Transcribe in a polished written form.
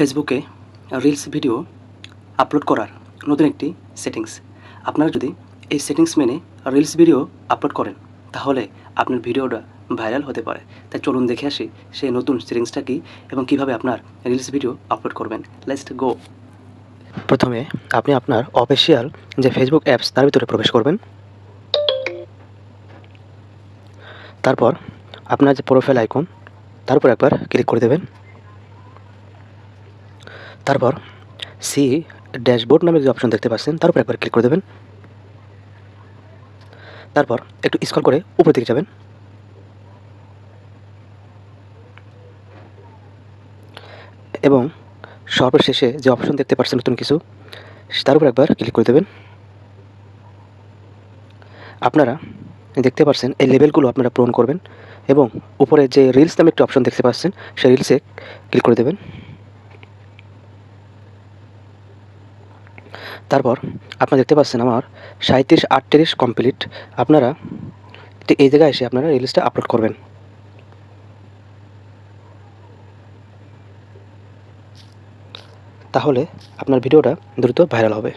ফেসবুকে reels video upload করার নতুন একটি সেটিংস। আপনারা যদি এই সেটিংস মেনে রিলস ভিডিও আপলোড করেন তাহলে আপনার ভিডিওটা ভাইরাল হতে পারে। তাই চলুন দেখে আসি সেই নতুন সেটিংসটা কী এবং কীভাবে আপনার রিলস ভিডিও আপলোড করবেন। Let's go. প্রথমে আপনি আপনার অফিসিয়াল যে ফেসবুক অ্যাপস তার ভিতরে প্রবেশ করবেন। তারপর আপনার যে প্রোফাইল আইকন তার উপর একবার ক্লিক করে দেবেন। তারপর সি ড্যাশবোর্ড নামে যে অপশন দেখতে পাচ্ছেন তার উপর একবার ক্লিক করে দেবেন। তারপর একটু স্ক্রল করে উপর দিকে যাবেন এবং সর্বশেষে যে অপশন দেখতে পাচ্ছেন নতুন কিছু, তার উপর একবার ক্লিক করে দেবেন। আপনারা দেখতে পাচ্ছেন এই লেবেলগুলো আপনারা পূরণ করবেন এবং উপরে যে রিলস নামে একটি অপশন দেখতে পাচ্ছেন সেই রিলসে ক্লিক করে দেবেন। তারপর আপনারা দেখতে পাচ্ছেন আমার 37-38 কমপ্লিট। আপনারা এই জায়গায় এসে আপনারা রিলসটা আপলোড করবেন। তাহলে আপনার ভিডিওটা দ্রুত ভাইরাল হবে।